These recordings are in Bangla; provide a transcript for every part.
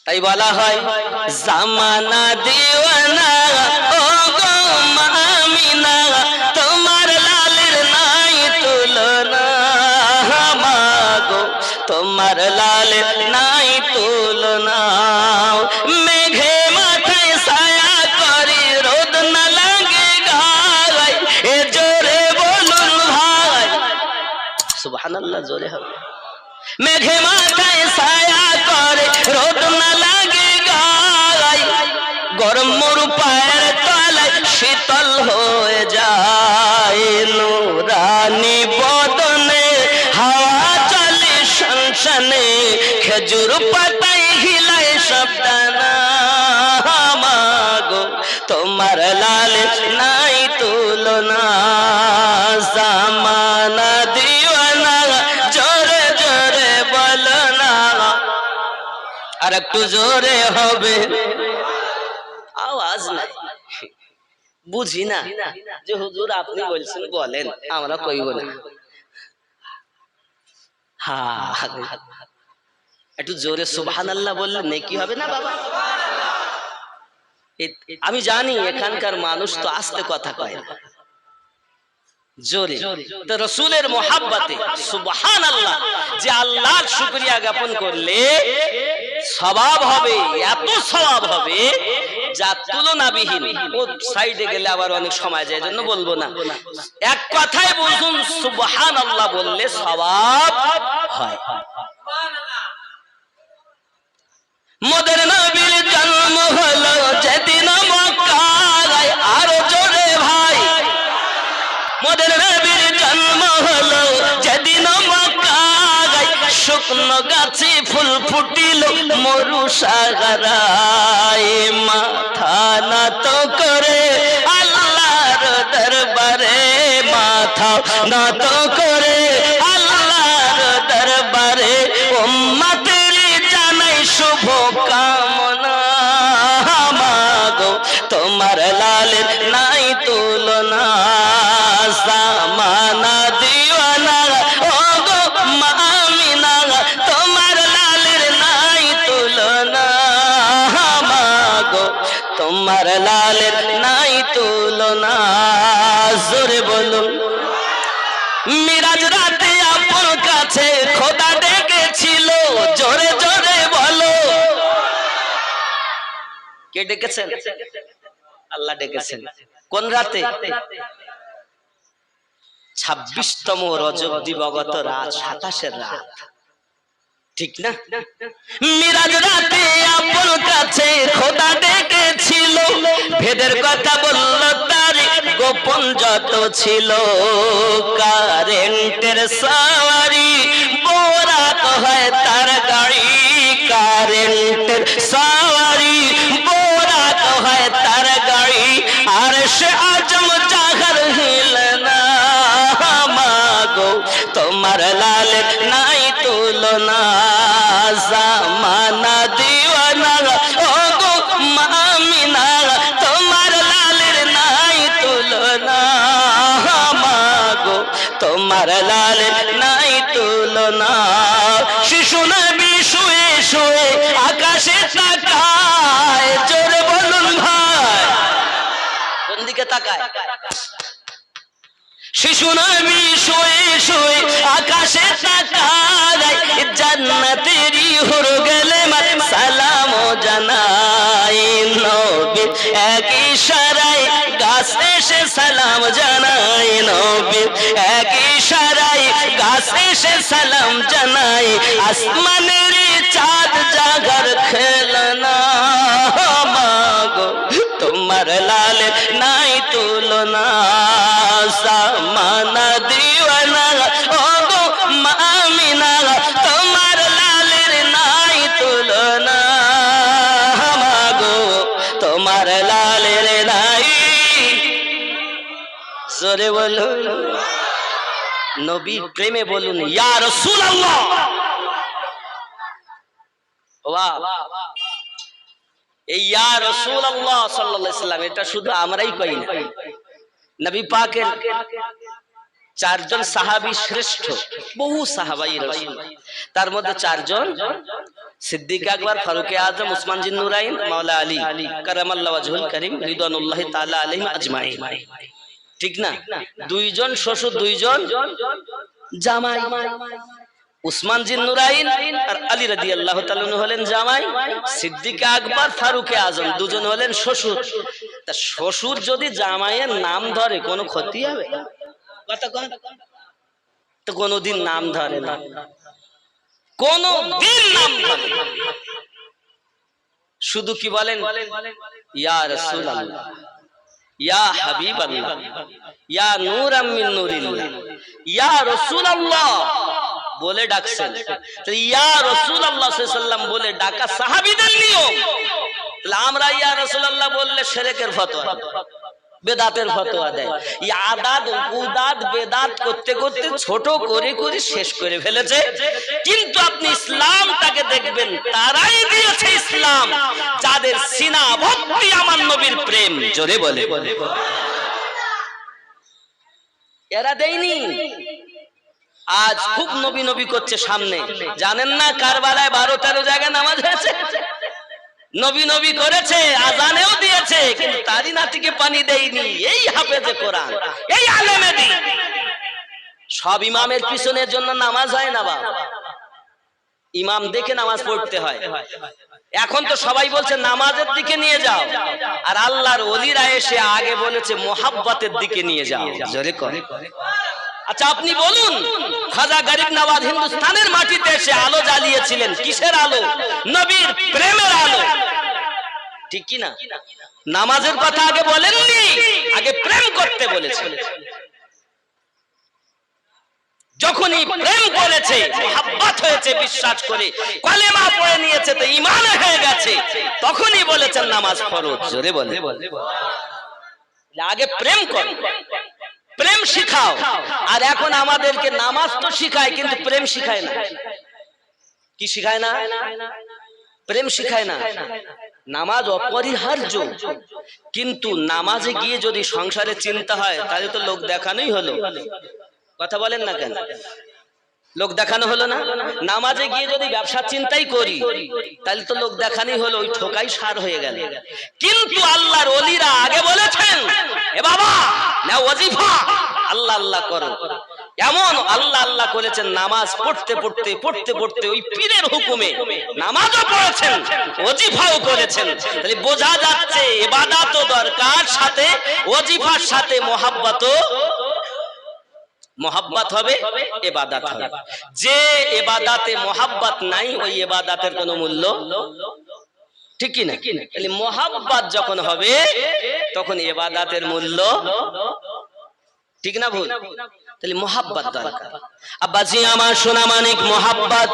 তাই বলা হয় জামানা দিওয়ানা ও গো আমিনা, তোমার লালের নাই তুলনা, মাগো তোমার লালের নাই তুলনা। মেঘে মাথায় ছায়া করি, রোদ না লাগে গায়, এ জোরে বলুন ভাই সুবহানাল্লাহ। জোরে হবে। মেঘে মাথায় ছায়া করে, রোদ না লাগে গায়, গরম মরু পায়ের তলায় শীতল হয়ে যায়। নুরানি বদনে হাওয়া চলে শনশনে, খেজুর পাতায় হিলায় সব দানা, মাগো তোমার লালের নাই তুলনা। জামানা দিওয়ানা, জোরে জোরে বলো না, আর একটু জোরে হবে। আওয়াজ নাই, বুঝি না যে হুজুর আপনি বলছেন বলেন, আমরা কইব না। একটু জোরে সুবহানাল্লাহ বললে নেকি হবে না বাবা? আমি জানি এখানকার মানুষ তো আস্তে কথা কয় না, জোরে। তো রাসূলের মোহাব্বতে সুবহানাল্লাহ, যে আল্লাহর শুকরিয়া জ্ঞাপন করলে সওয়াব হবে, এত সওয়াব হবে যা তুলনাবিহীন। ও সাইডে গেলে আবার অনেক সময় যায়, জন্য বলবো না। এক কথায় বলুন সুবহানাল্লাহ বললে সওয়াব হয়। মোদের নবীর জন্ম হলো যেদিন মক্কায়, আরো জোরে ভাই। মোদের নবীর জন্ম হলো যেদিন মক্কায়, শুকনো গাছে ফুল ফুটিল মরু সাগরায়, মাথা নত করে আল্লাহর দরবারে, মাথা নত করে আল্লাহর দরবারে, উম্মতের জানাই শুভ কামনা, মাগো তোমার লালের নাই তুলনা। জামানা দিওয়ানা ও গো আমিনা, তোমার লালের নাই তুলনা, মাগো তোমার লালের নাই তুলনা। জোরে বলুন। মিরাজ রাতে আপন কাছে খোদা ডেকেছিল, জোরে জোরে বলো। কে ডেকেছেন? আল্লাহ ডেকেছেন। কোন রাতে? 26তম রজব দিবগত রাত, 27 রাত, ঠিক না? মিরাজ রাতে আপন কাছে খোদা ডেকেছিল, ভেদের কথা বলল তার গোপন যত ছিল। কারেন্টের সাওয়ারি বোরাক হয় তার গাড়ি, কারেন্টের সাওয়ারি বোরাক হয় তার গাড়ি, আর সে আজম জাগার হিলনা, মাগো তোমার লালের নাই তুলনা। জামানা দিওয়ানা ও গো আমিনা, তোমার লালের নাই তুলনা, মাগো তোমার লালের নাই তুলনা। শিশু নবী শুয়ে শুয়ে আকাশে তাকায়, জোরে বলুন ভাই। কোন দিকে তাকায়? শিশু নবী শুয়ে শুয়ে আকাশে তাকায়, জান্নাতেরই হুর গেলে সালাম জানাই। নবী এক ইশারায় গাছ এসে সালাম জানাই, নবী এক ইশারায় গাছ এসে সালাম জানাই। আসমানের চাঁদ জাগার খেলনা, মাগো তোমার লালের নাই তুলনা। জামানা দিওয়ানা ও গো আমিনা, তোমার লালের নাই তুলনা, মাগো তোমার লালের নাই। জোরে বলুন। নবী প্রেমে বলুন ইয়া রাসূলুল্লাহ। ওয়াও, এই ইয়া রাসূলুল্লাহ সাল্লাল্লাহু আলাইহি ওয়াসাল্লাম এটা শুধু আমরাই কই না, নবী পাকের চারজন সাহাবী শ্রেষ্ঠ, বহু সাহাবাই রাসূল, তার মধ্যে চারজন সিদ্দিক আকবর, ফারুক আজম, উসমান জিন্নুরাইন, মাওলা আলী কারামাল্লাহু ওয়াজহুল কারীম রিদওয়ানুল্লাহি তাআলা আলাইহিম আজমাইন। ঠিক না? দুইজন শ্বশুর, দুইজন জামাই। উসমান জিন্নুরাইন আর আলী রাদিয়াল্লাহু তাআলা হলেন জামাই, সিদ্দিক আকবর, ফারুক আজম দুজন হলেন শ্বশুর। তা শ্বশুর যদি জামাইয়ের নাম ধরে কোনো ক্ষতি হবে? কথা কন তো, কোনদিন নাম ধরে না, কোনদিন নাম ধরে না। শুধু কি বলেন, ইয়া রাসূলুল্লাহ, ইয়া হাবিবাল্লাহ, ইয়া নূরাম মিন নূরিল্লাহ, ইয়া রাসূলুল্লাহ বলে ডাকছেন। তো ইয়া রাসূলুল্লাহ সাল্লাল্লাহু আলাইহি ওয়াসাল্লাম বলে ডাকা সাহাবীদের নিয়ম। তাহলে আমরা ইয়া রাসূলুল্লাহ বললে শিরকের ফতোয়া, বেদাতের ফতোয়া দেয়। এই আদাত উদাত বেদাত করতে করতে ছোট করে করে শেষ করে ফেলেছে। কিন্তু আপনি ইসলামটাকে দেখবেন, তারাই দিয়েছে ইসলাম যাদের সিনা ভর্তি আমার নবীর প্রেম। জোরে বলে, এরা দেয়নি। আজ খুব নবী নবী করছে সামনে, জানেন না কারবালায় 12-13 জায়গায় নামাজ হয়েছে, নবী নবী করেছে, আজানেও দিয়েছে, কিন্তু তারই নাতিকে পানি দেয়নি। এই হাফেজে কোরআন, এই আলেমে দ্বীন। সব ইমামের পিছনের জন্য নামাজ হয় না বাবা, ইমাম দেখে নামাজ পড়তে হয়। এখন তো সবাই বলছে নামাজের দিকে নিয়ে যাও, আর আল্লাহর ওলিরা এসে আগে বলেছে মোহাব্বতের দিকে নিয়ে যাও। জোরে করে। আচ্ছা আপনি বলুন, খাজা গরিব নওয়াজ হিন্দুস্তানের মাটিতে এসে আলো জ্বালিয়েছিলেন, কিসের আলো? নবীর প্রেমের আলো। ঠিক কি না? নামাজের কথা আগে বলেননি, আগে প্রেম করতে বলেছেন। যখনই প্রেম করেছে, মোহাব্বত হয়েছে, বিশ্বাস করে কলেমা পড়ে নিয়েছে, তো ঈমান হয়ে গেছে, তখনই বলেছেন নামাজ ফরজ। জোরে বলে, আগে প্রেম কর, প্রেম শিখাও। আর এখন আমাদেরকে নামাজ তো শিখায়, কিন্তু প্রেম শিখায় না। কি শিখায় না? প্রেম শিখায় না। নামাজ অপরিহার্য, কিন্তু নামাজে গিয়ে যদি সংসারে চিন্তা হয়, তাহলে তো লোক দেখানোই হলো। কথা বলেন না কেন? লোক দেখানো হলো না? নামাজে গিয়ে যদি ব্যবসার চিন্তাই করি, তাহলে তো লোক দেখানোই হলো, ওই ঠোকাই সার হয়ে গেল। কিন্তু আল্লাহর ওলিরা আগে বলেছেন, এ বাবা না ওয়াজিফা, আল্লাহ আল্লাহ করো। এমন আল্লাহ আল্লাহ করেছেন, নামাজ পড়তে পড়তে পড়তে পড়তে ওই পীরের হুকুমে নামাজও পড়েছেন, ওয়াজিফাও করেছেন। তাহলে বোঝা যাচ্ছে ইবাদতও দরকার, সাথে ওয়াজিফার সাথে মুহাব্বতও। মোহাব্বত হবে, ইবাদত হবে। যে ইবাদতে মোহাব্বত নাই, ওই ইবাদতের কোনো মূল্য। ঠিক কি না? তাহলে মোহাব্বত যখন হবে, তখন ইবাদতের মূল্য। ঠিক না ভুল? তাহলে মোহাব্বত দরকার। আব্বাজি আমার সোনা মানিক, মোহাব্বত।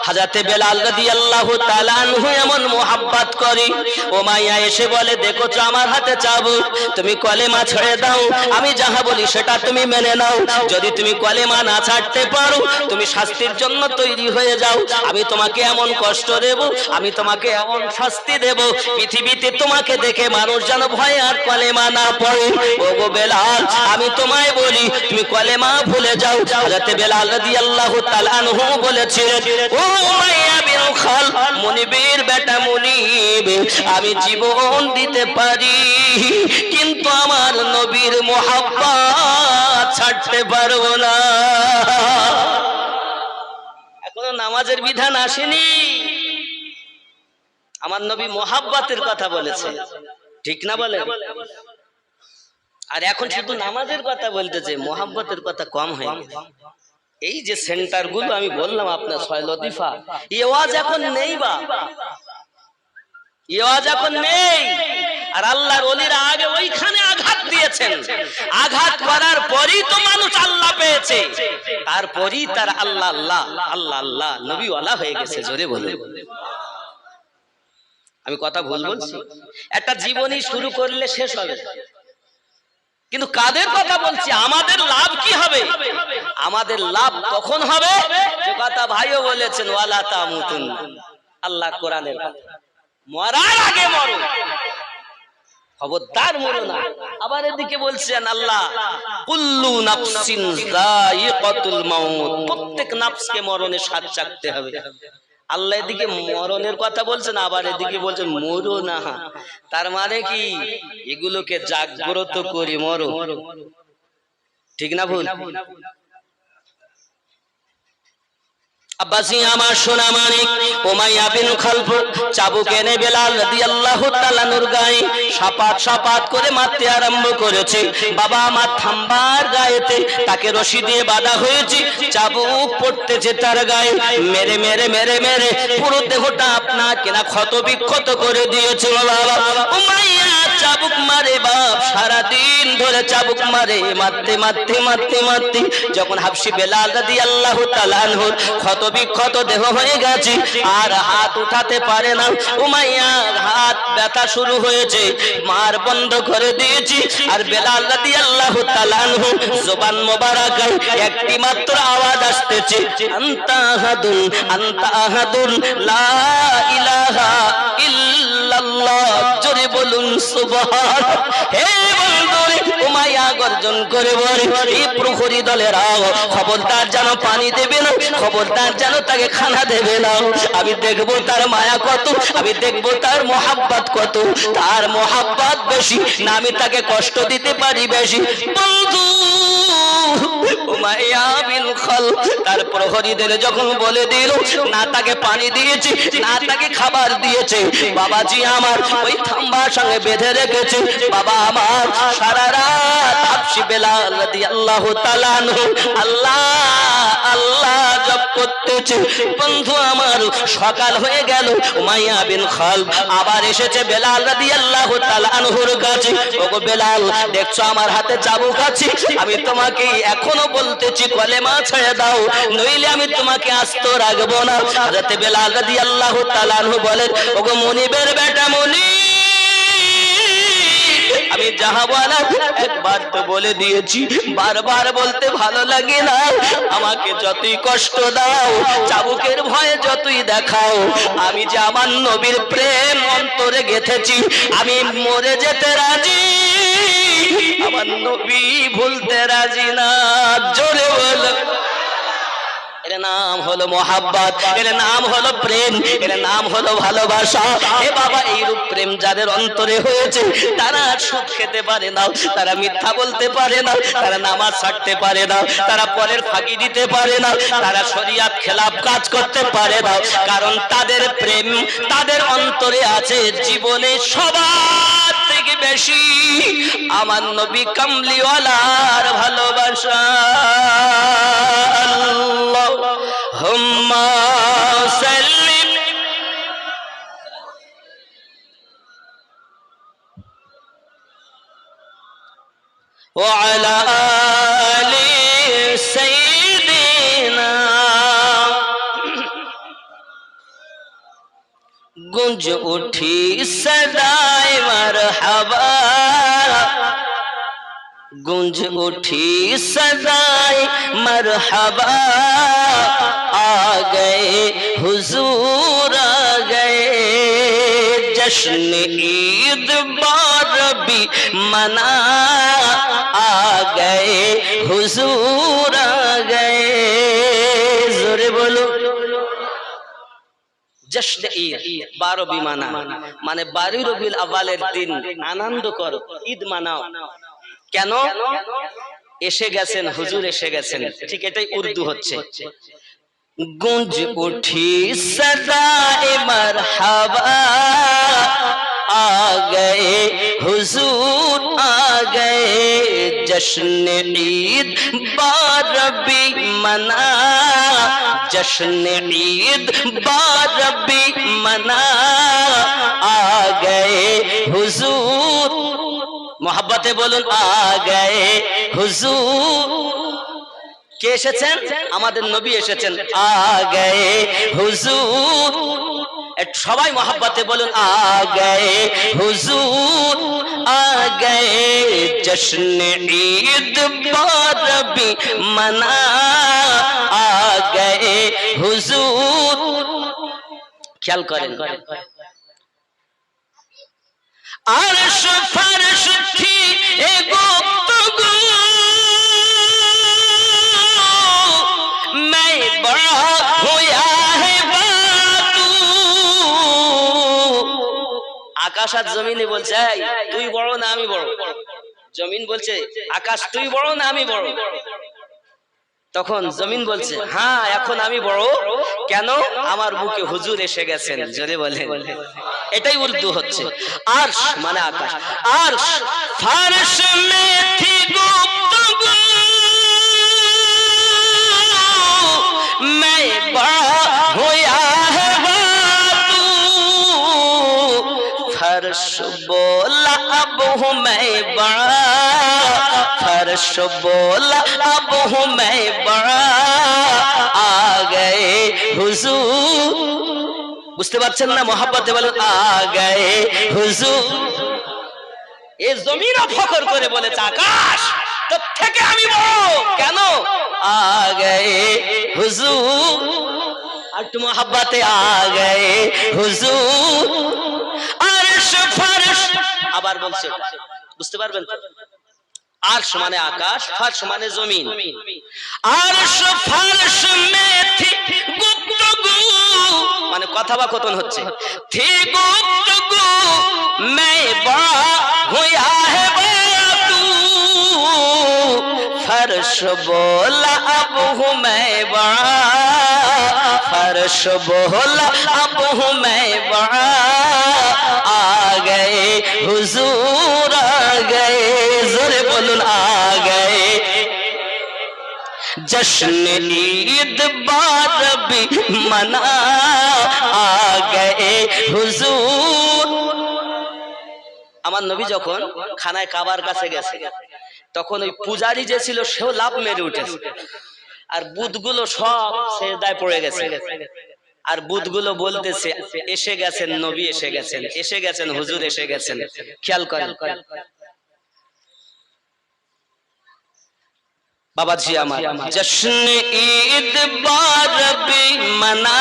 হযরতে বেলাল রাদিয়াল্লাহু তাআলা আনহু এমন মোহাব্বত করে, ও মাইয়া এসে বলে, দেখো তো আমার হাতে চাবুক, তুমি কলেমা ছেড়ে দাও, আমি যাহা বলি সেটা তুমি মেনে নাও। যদি তুমি কলেমা না ছাড়তে পারো, তুমি শাস্তির জন্য তৈরি হয়ে যাও। আমি তোমাকে এমন কষ্ট দেব, আমি তোমাকে এমন শাস্তি দেব, পৃথিবীতে তোমাকে দেখে মানুষ যেন ভয়ে আর কলেমা না পড়ে। ও গো বেলাল, আমি তোমায় বলি, তুমি কলেমা ভুলে যাও। হযরত বেলাল রাদিয়াল্লাহু তাআলা আনহু বলেছিলেন, ও উমাইয়া বিন খালদ, মুনিবের বেটা মুনিব, আমি জীবন দিতে পারি, কিন্তু আমার নবীর মোহাব্বত ছাড়তে পারবো না। এখনো নামাজের বিধান আসেনি, আমার নবী মোহাব্বতের কথা বলেছে। ঠিক না বলে? আর এখন শুধু নামাজের কথা বলতেছে, মোহাব্বতের কথা কম হয়। এই যে সেন্টার গুলো আমি বললাম আপনার, 6 লতিফা, এই ওয়াজ এখন নেই বা, এই ওয়াজ এখন নেই। আর আল্লাহর ওলিরা আগে ওইখানে আঘাত দিয়েছেন, আঘাত করার পরই তো মানুষ আল্লাহ পেয়েছে, তারপরই তার আল্লাহ আল্লাহ আল্লাহ আল্লাহ নবী ওয়ালা হয়ে গেছে। জোরে বলে, আমি কথা ভুল বলছি? একটা জীবনী শুরু করলে শেষ হবে, কিন্তু কাদের কথা বলছি? আমাদের লাভ কি হবে? আমাদের লাভ তখন হবে, যে কথা ভাইও বলেছেন, ওয়ালা তামুতুন, আল্লাহ কোরআনের কথা, মরার আগে মরো। খবরদার মরো না। আবার এদিকে বলছেন আল্লাহ কুল্লু নাফসিন যায়িকাতুল মাউত, প্রত্যেক নাফসকে মরণের স্বাদ চাখতে হবে। আল্লাহ এদিকে মরণের কথা বলছেন, আবার এদিকে বলছেন মরো না। তার মানে কি এগুলোকে জাগ্রত করি মরো, ঠিক না ভুল? আব্বাসি আমার সোনা মানিক উমাইয়া বিন খালফ চাবুক এনে বেলাল রাদিয়াল্লাহু তাআলা নূর গায়ে সাপাত সাপাত করে মারতে আরম্ভ করেছে। বাবা আমার থাম্বার গায়েতে তাকে রশি দিয়ে বাঁধা হয়েছে, চাবুক পড়তেছে তার গায়ে, মেরে মেরে মেরে মেরে পুরো দেহটা আপনার কেনা ক্ষত বিক্ষত করে দিয়েছে। বাবা উমাইয়া চাবুক মারে বাপ, সারাদিন ধরে চাবুক মারে, মারতে মারতে মারতে মারতে যখন হাবশি বেলাল রাদিয়াল্লাহু তাআলা আনহুর ক্ষত বিক্ষত দেহ হয়ে গেছে, আর হাত উঠাতে পারে না। উমাইয়া হাত ব্যথা শুরু হয়েছে, মার বন্ধ করে দিয়েছি। আর বেলাল রাদিয়াল্লাহু তাআলা আনহু জবান মোবারকায় একটি মাত্র আওয়াজ আসতেছে, আনতা আহাদুন আনতা আহাদুন লা ইলাহা ইল্লাল্লাহ। জোরে বলুন সুবহান। হে বন্ধুরে, উমাইয়া গর্জন করে বলে, এই প্রহরী দলেরাও খবরদার যেন পানি দেবে না, খবরদার যেন তাকে খানা দেবে না। আমি দেখবো তার মায়া কত, আমি দেখবো তার মোহাব্বত কত। তার মোহাব্বত বেশি না আমি তাকে কষ্ট দিতে পারি বেশি। বন্ধু উমাইয়া বিন খালফ তার প্রহরীদের যখন বলে দিল, না তাকে পানি দিয়েছে না তাকে খাবার দিয়েছে, বাবাজি আমার ওই থাম্বার সঙ্গে বেঁধে রেখেছে। বাবা আমার সারা রাত হাবশি বেলাল রাদিয়াল্লাহু তাআলা আনহু আল্লাহ আল্লাহ জপ করতেছে। বন্ধু আমার সকাল হয়ে গেল, উমাইয়া বিন খালফ আবার এসেছে বেলাল রাদিয়াল্লাহু তাআলা আনহুর কাছে। ওগো বেলাল, দেখছো আমার হাতে চাবুক আছে, আমি তোমাকে এখনো বলতেছি কলেমা ছেড়ে দাও, নইলে আমি তোমাকে আস্ত রাখবো না। হযরত বেলাল রাদিয়াল্লাহু তাআলা আনহু বলেন, ওগো মুনিবের বেটা মুনিব, আমি যাহা বলার একবার তো বলে দিয়েছি, বারবার বলতে ভালো লাগে না। আমাকে যতই কষ্ট দাও, চাবুকের ভয়ে যতই দেখাও, আমি যে আমার নবীর প্রেম অন্তরে গেঁথেছি, আমি মরে যেতে রাজি, আমার নবী ভুলতে রাজি না। জোরে বল। এর নাম হলো মোহাব্বত, এর নাম হলো প্রেম, এর নাম হলো ভালোবাসা। এ বাবা, এইরূপ প্রেম যাদের অন্তরে হয়েছে, তারা সুদ খেতে পারে না, তারা মিথ্যা বলতে পারে না, তারা নামাজ ছাড়তে পারে না, তারা পরের ফাঁকি দিতে পারে না, তারা শরিয়াত খেলাফ কাজ করতে পারে না। কারণ তাদের প্রেম তাদের অন্তরে আছে জীবনে সবার থেকে বেশি আমার নবী কামলিওয়ালার ভালোবাসা। আল্লাহুম্মা সাল্লিম ওয়া আলা আলি সাইয়্যিদিনা। गूंज उठी सदाए मरहबा, गूंज उठी सदाए मरहबा, आ गए हुजूर आ गए, जश्न ईद बारबी मना, आ गए हुजूर आ गए। जोरे बोलो। जश्न ईद 12 বিমানা মানে 12 রবিউল আউয়ালের দিন আনন্দ করো, ঈদ মানাও। কেন? এসে গেছেন হুজুর, এসে গেছেন। ঠিক এটাই উর্দু হচ্ছে। গুঞ্জ উঠি সদায়ে মারহাবা, आ गए हुजूर आ गए, जश्न ईद बारबी मना, जश्न ईद बारबी मना, आ गए हुजूर। मोहब्बते बोलुन, आ गए हुजूर। কে এসেছেন? আমাদের নবী এসেছেন। आ गए हुजूर। সবাই मोहब्बते बोलुन, आ गए हुजूर, आ गए जश्न ईद बारबी मना, आ गए हुजूर। ख्याल करें, अर्श फर्श थी ए गुफ्तगू मैं बड़ा होया है बातू आकाश আর জমিনে বলছে তুই বড় না আমি বড় জমিন বলছে আকাশ তুই বড় না আমি বড় তখন জমিন বলছে হ্যাঁ এখন আমি বড় কেন আমার বুকে হুজুর এসে গেছেন জোরে বলেন এটাই উর্দু হচ্ছে আরশ মানে আকাশ আরশ ফারশ মে থি গুফতগু मैं बड़ा होया है बातू फर्श बोला अब हूँ मैं बड़ा फर्श बोला अब हूँ मैं बड़ा आ गए हुजूर বুঝতে পারছেন না মোহাব্বতে বলেন আ গয়ে হুজুর এই জমিনও ফখর করে বলেছে আকাশ তোর থেকে আমি বড় কেন আ গয়ে হুজুর আর একটু মোহাব্বতে আ গয়ে হুজুর আরশ ফরশ আবার বলছে বুঝতে পারবেন আরশ মানে আকাশ ফরশ মানে জমিন আরশ ফরশ মে থি গুফতগু মানে কথোপকথন হচ্ছে থি গুফতগু मैं बड़ा होया है बातू फर्श बोला अब हूँ मैं बड़ा फर्श बोला अब हूँ मैं बड़ा आ गए हुजूर आ गए जोरे बोलून आ गए जश्न ईद बार भी मना आ गए हुजूर আমার নবী যখন খানায় কাবার কাছে গেছে তখন ওই পূজারী যে ছিল সেও লাভ মেরে উঠেছে আর বুতগুলো সব সিজদায় পড়ে গেছে আর বুতগুলো বলতেছে এসে গেছেন নবী এসে গেছেন হুজুর এসে গেছেন খেয়াল করেন बाबा जी हमारे जश्न ईद बार भी मना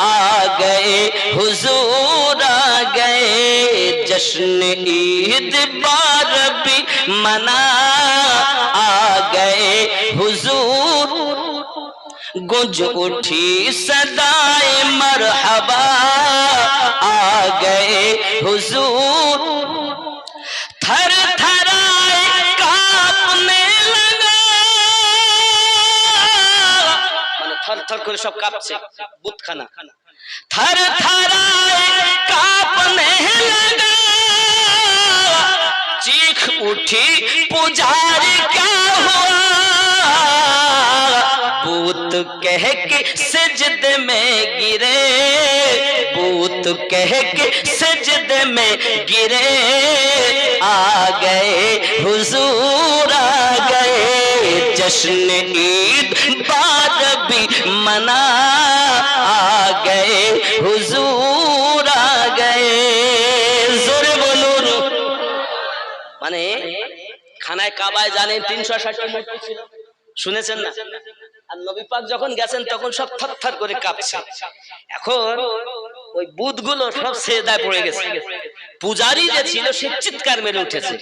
आ गए हुजूर आ गए जश्न ईद बार भी मना आ गए हुजूर गूंज उठी सदाए मरहबा आ गए हुजूर थर थराए कांपने लगा মানে থর থর করে সব কাঁপছে বুতখানা थर थराए कांपने लगा चीख उठी पुजारी क्या हुआ बूत कह के सजदे में गिरे बूत कह के सजदे में गिरे आ गए हुजूर आ गए जश्न ईद बाद भी मना आ गए हुजूर आ गए जोरे बोलून মানে খানায় কাবায় জানেন 360টি মূর্তি ছিল শুনেছেন না আর নবী পাক যখন গেছেন তখন সব থরথর করে কাঁপছে এখন ওই বুতগুলো সব সিজদায় পড়ে গেছে পূজারী যে ছিল সে চিৎকার মেরে উঠেছে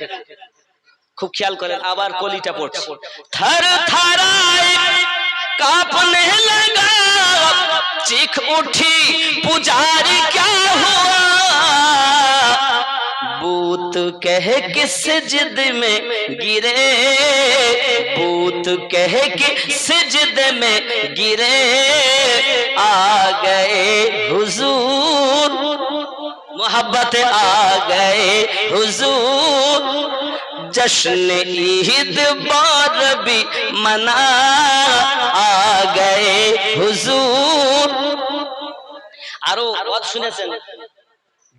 খুব খেয়াল করেন আবার কলিটা পড়ছে থর থরায় कांपने लगा चीख उठी पुजारी क्या हुआ बूत कह के सजदे में गिरे बूत कह के सजदे में गिरे आ गए हुजूर मोहब्बत आ गए हुजूर जश्न ईद बार भी मना आ गए हुजूर আরো কথা শুনেছেন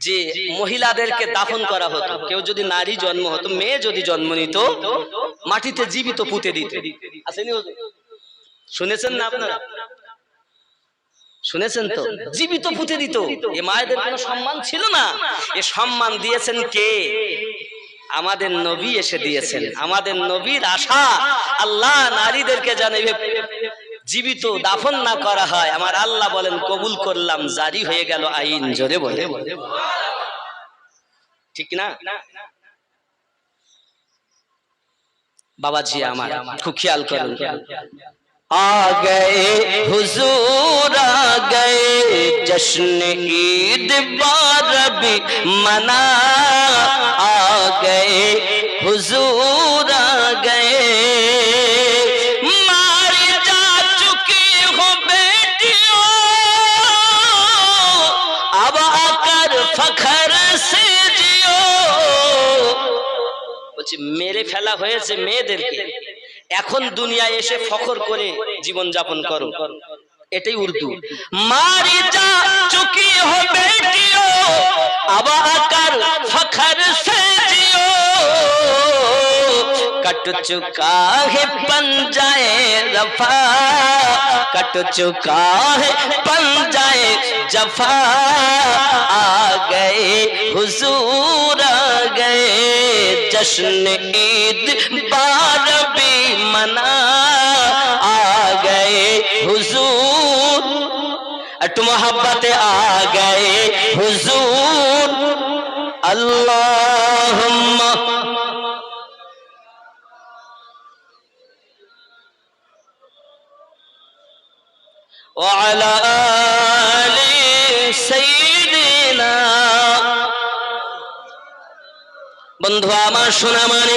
যে মহিলাদেরকে দাফন করা হতো কেউ যদি নারী জন্ম হতো মেয়ে যদি জন্ম নিত মাটিতে জীবিত পুঁতে দিত আসেনি শুনেছেন না আপনারা শুনেছেন তো জীবিত পুঁতে দিত এই মায়েদের কোনো সম্মান ছিল না এই সম্মান দিয়েছেন কে আমাদের নবী এসে দিয়েছেন আমাদের নবীর আশা আল্লাহ নারীদেরকে জানাবে জীবিত দাফন না করা হয় আমার আল্লাহ বলেন কবুল করলাম জারি হয়ে গেল আইন জোরে বলে ঠিক না? বাবাজি আমার খুব খেয়াল করুন। आ गए हुजूर आ गए जश्न ईद बारबी मना आ गए हुजूर आ गए मारी जा चुकी हो बेटियों अब आकर फखर से जियो। বলছি মেরে ফেলা হয়েছে মেয়েদেরকে, এখন দুনিয়ায় এসে ফখর করে জীবন যাপন করো, এটাই উর্দু। মারি যা চুকি হো বেটিও अब आकर फखर से जियो कट चुका है पंजाए रफा कट चुका है पंजाए जफा आ गए हुजूर आ गए जश्न ईद बारबी मना आ गए हुजूर अट मोहब्बत आ गए हुजूर अल्लाहुम्मा व अला आलि सय्यिदिना। বন্ধু আমার সোনা মানে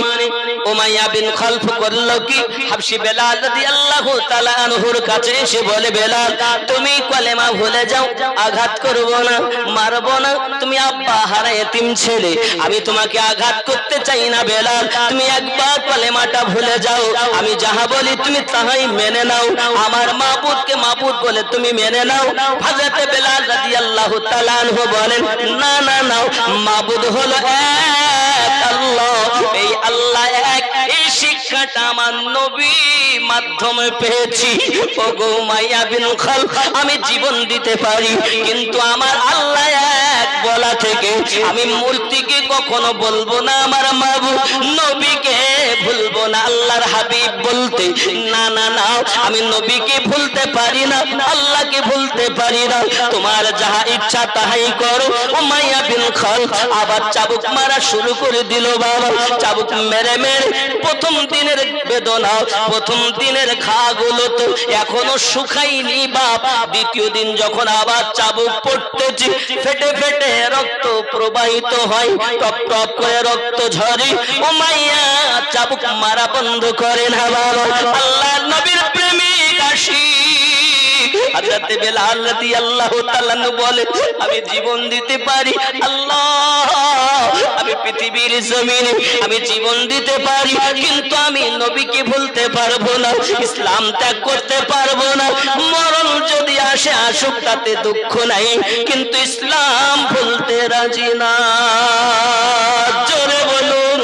উমাইয়া বিন খলফ করলো কি, হাবশী বেলাল রাদিয়াল্লাহু তাআলা আনহুর কাছে এসে বলে, বেলাল তুমি কলেমা ভুলে যাও, আঘাত করব না, মারব না, তুমি আব্বা হারা এতিম ছেলে, আমি তোমাকে আঘাত করতে চাই না বেলাল, তুমি একবার কলেমাটা ভুলে যাও, আমি যাহা বলি তুমি তাহাই মেনে নাও, আমার মাবুদকে মাবুদ বলে তুমি মেনে নাও। হযরত বেলাল রাদিয়াল্লাহু তাআলা আনহু বলেন, না না নাও, মাবুদ হলো এক আল্লাহ, এই আল্লাহ এক, এই শিক্ষাটা আমার নবী মাধ্যমে পেয়েছি। ওগো উমাইয়া বিন খলফ, আমি জীবন দিতে পারি কিন্তু আমার আল্লাহ এক বলা থেকে আমি মূর্তিকে কখনো বলবো না আমার মাবুদ, নবীকে ভুলবো না, আল্লাহর হাবিব বলতে না না না, আমি নবীকে ভুলতে পারি না, আল্লাহকে ভুলতে পারি না, তোমার যাহা ইচ্ছা তাহাই করো। উমাইয়া বিন খলফ আবার চাবুক মারা শুরু করে দিল। বাবা চাবুক মেরে মেরে প্রথম দিনের বেদনা, প্রথম দিনের ঘাগুলো তো এখনো শুকায়নি বাপ, দ্বিতীয় দিন যখন আবার চাবুক পড়তেছি ফেটে ফেটে রক্ত প্রবাহিত হয়, টপ টপ করে রক্ত ঝরে, উমাইয়া চাবুক মারা বন্ধ করে না বাবা। আল্লাহর নবীর প্রেমিক আশিক হযরত বেলাল রাদিয়াল্লাহু তাআলা বলে, আমি জীবন দিতে পারি আল্লাহ, আমি পৃথিবীর জমিনে আমি জীবন দিতে পারি কিন্তু আমি নবীকে ভুলতে পারবো না, ইসলাম ত্যাগ করতে পারবো না, মরণ যদি আসে আসুক তাতে দুঃখ নাই কিন্তু ইসলাম ভুলতে রাজি না। জোরে বলুন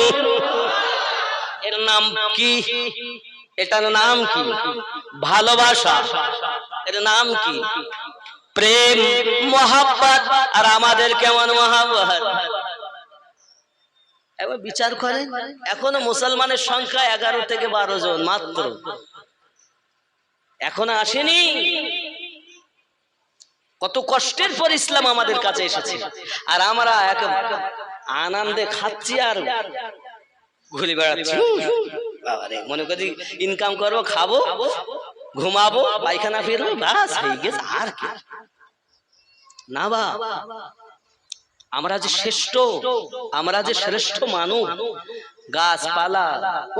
এর নাম কি? এটার নাম কি? ভালোবাসা। এর নাম কি? প্রেম, মোহাব্বত। আর আমাদের কেমন মোহাব্বত? এবার বিচার করেন, এখনো মুসলমানের সংখ্যা 11 থেকে 12 জন মাত্র, এখনো আসেনি। কত কষ্টের পর ইসলাম আমাদের কাছে এসেছে আর আমরা এক আনন্দে খাচ্ছি আর ঘুরে বেড়াচ্ছি। বাবারে, মনে করি ইনকাম করবো, খাবো, ঘুমাবো, পায়খানা ফিরবো, বাস হয়ে গেছে, আর কি না। বাবা আমরা যে শ্রেষ্ঠ, আমরা যে শ্রেষ্ঠ মানুষ, গাছপালা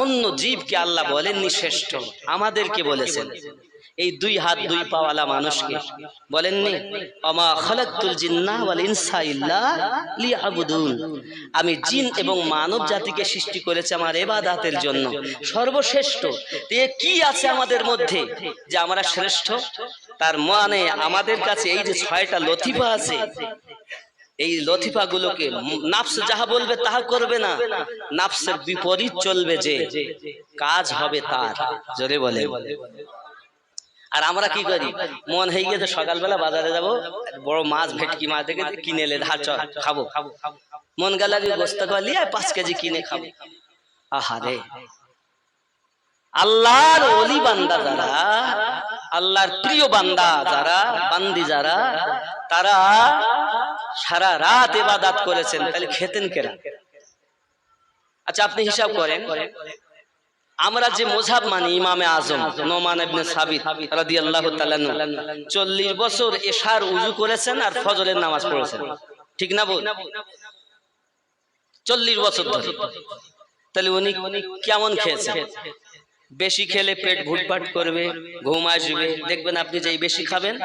অন্য জীবকে আল্লাহ বলেননি শ্রেষ্ঠ, আমাদেরকে বলেছেন। এই 2 হাত 2 পাওয়ালা মানুষকে বলেননি ওমা খালাকতুল জিন্না ওয়াল ইনসা ইল্লা লিয়াবুদুন, আমি জিন এবং মানব জাতিকে সৃষ্টি করেছি আমার ইবাদতের জন্য, সর্বশ্রেষ্ঠ। এ কি আছে আমাদের মধ্যে যে আমরা শ্রেষ্ঠ? তার মানে আমাদের কাছে এই যে 6টা লতিফা আছে, এই লতিফা গুলোকে নাফস যাহা বলবে তাহা করবে না, নাফসের বিপরীত চলবে, যে কাজ হবে তার। জোরে বলে। আর আমরা কি করি? মন হয়ে গেছে সকালবেলা বাজারে যাব, বড় মাছ, ভেটকি মাছ দেখে কিনে এলে ধার খাবো, মন গেল গোস্ত লিয়ে 5 কেজি কিনে খাবো। আহারে, আল্লাহর ওলি বান্দা যারা, আল্লাহর প্রিয় বান্দা যারা, বান্দি যারা, তারা সারা রাত ইবাদত করেছেন, তাহলে খেতেন কেন? আচ্ছা আপনি হিসাব করেন, আমরা যে মাযহাব মানি ইমামে আজম নোমান ইবনে সাবিত রাদিয়াল্লাহু তাআলা 40 বছর এশার ওযু করেছেন আর ফজরের নামাজ পড়েছেন, ঠিক না বল? 40 বছর ধরে। তাহলে উনি কেমন খেয়েছেন? বেশি খেলে পেট ভুটভাট করবে, ঘুম আসবে। দেখবেন আপনি যেই বেশি খাবেন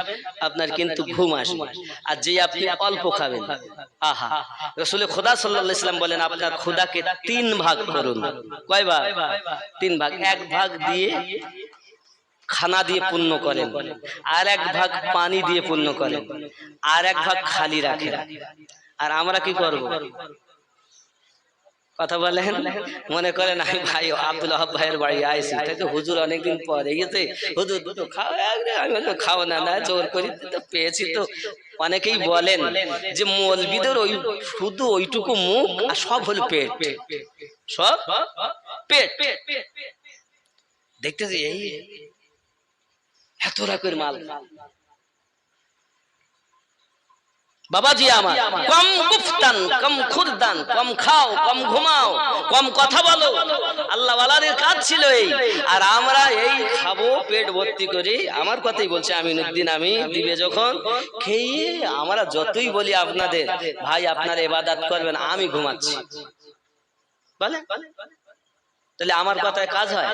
আপনার কিন্তু ঘুম আসবে, আর যেই আপনি অল্প খাবেন, আহা। রাসূল খোদা সাল্লাল্লাহু আলাইহি ওয়াসাল্লাম বলেন আপনার ক্ষুধাকে 3 ভাগ করুন। কয় ভাগ? 3 ভাগ। এক ভাগ দিয়ে খানা দিয়ে পূর্ণ করেন, আর এক ভাগ পানি দিয়ে পূর্ণ করেন, আর এক ভাগ খালি রাখেন। আর আমরা কি করব? কথা বলেন। মনে করেন আমি ভাই আব্দুল ওয়াহাব ভাইয়ের বাড়ি আইছি, তাই তো হুজুর অনেকদিন পরে গেছে, হুজুর দুটো খাও। আমি বললাম খাও না, না জোর করি তো পেয়েছি। তো অনেকেই বলেন যে মৌলবীদের ওই শুধু ওইটুকু মুখ আর সব হলো পেট, সব পেট। দেখতেছি এই এত রকমের মাল। বাবাজি আমার, কম গুফতান, কম খুরদান, কম খাও, কম ঘুমাও, কম কথা বলো, আল্লাহ ওয়ালাদের কাজ ছিল এই। আর আমরা এই খাবো পেট ভর্তি করে। আমার কথাই বলছে আমিনুদ্দিন, আমি দিবে যখন খেয়ে আমরা যতই বলি আপনাদের ভাই আপনারা ইবাদত করবেন, আমি ঘুমাচ্ছি বলে, তাহলে আমার কথায় কাজ হয়?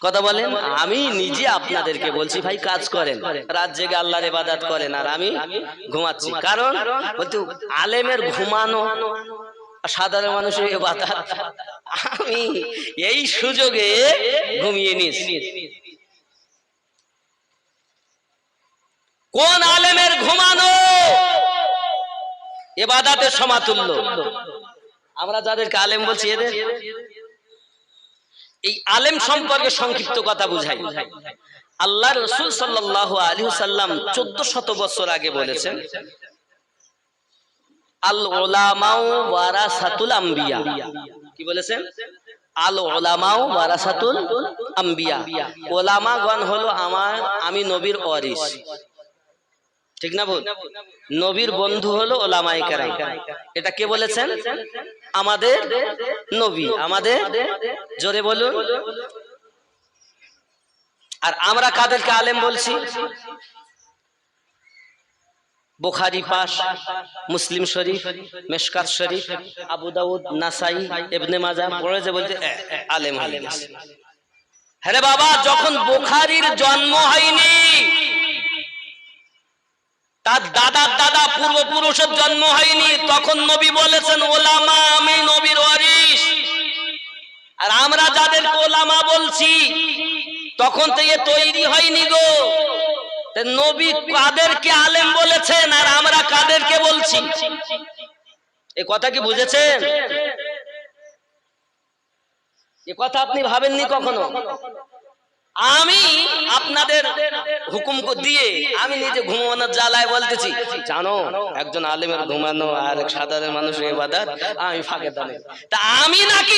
কথা বলেন। আমি নিজে আপনাদেরকে বলছি ভাই কাজ করেন, রাত জেগে আল্লাহর ইবাদত করেন, আর আমি ঘুমাচ্ছি। কারণ বলতে আলেমের ঘুমানো, সাধারণ মানুষের ইবাদত, আমি এই সুযোগে ঘুমিয়ে নিয়েছি। কোন আলেমের ঘুমানো ইবাদতের সমাতুল্য? আমরা যাদেরকে আলেম বলছি এদের এই আলেম সম্পর্কে সংক্ষিপ্ত কথা বুঝাই। আল্লাহ রাসূল সাল্লাল্লাহু আলাইহি ওয়াসাল্লাম 1400 বছর আগে বলেছেন আল উলামাউ ওয়ারাসাতুল আম্বিয়া। কি বলেছেন? আল উলামাউ ওয়ারাসাতুল আম্বিয়া। উলামাগণ হলো আমি নবীর ওয়ারিস, ঠিক না বল? নবীর বন্ধু হলো উলামায়ে কেরাম। এটা কে বলেছেন? আমাদের নবী, আমাদের, জোরে বলুন। আর আমরা কাদেরকে আলেম বলছি? বুখারী পাশ, মুসলিম শরীফ, মিশকাত শরীফ, আবু দাউদ, নাসাই, ইবনে মাজাহ পড়ে যে বলতে আলেম হয়ে গেছে। আরে বাবা, যখন বুখারীর জন্ম হয়নি, তার দাদার দাদা পূর্বপুরুষের জন্ম হয়নি, তখন নবী বলেছেন ওলামা আমি নবীর ওয়ারিস। আর আমরা যাদেরকে ওলামা বলছি তখন থেকে তৈরি হয়নি গো। নবী কাদেরকে আলেম বলেছেন আর আমরা কাদেরকে বলছি? এই কথা কি বুঝেছেন? এই কথা আপনি ভাবেননি কখনো? আমি আপনাদের হুকুম দিয়ে আমি নিজে ঘুমানোর জ্বালায় বলতেছি, জানো একজন আলেমের ঘুমানো আর এক সাধারণ মানুষের ইবাদত, আমি ফাঁকে দাঁড়াই। তা আমি নাকি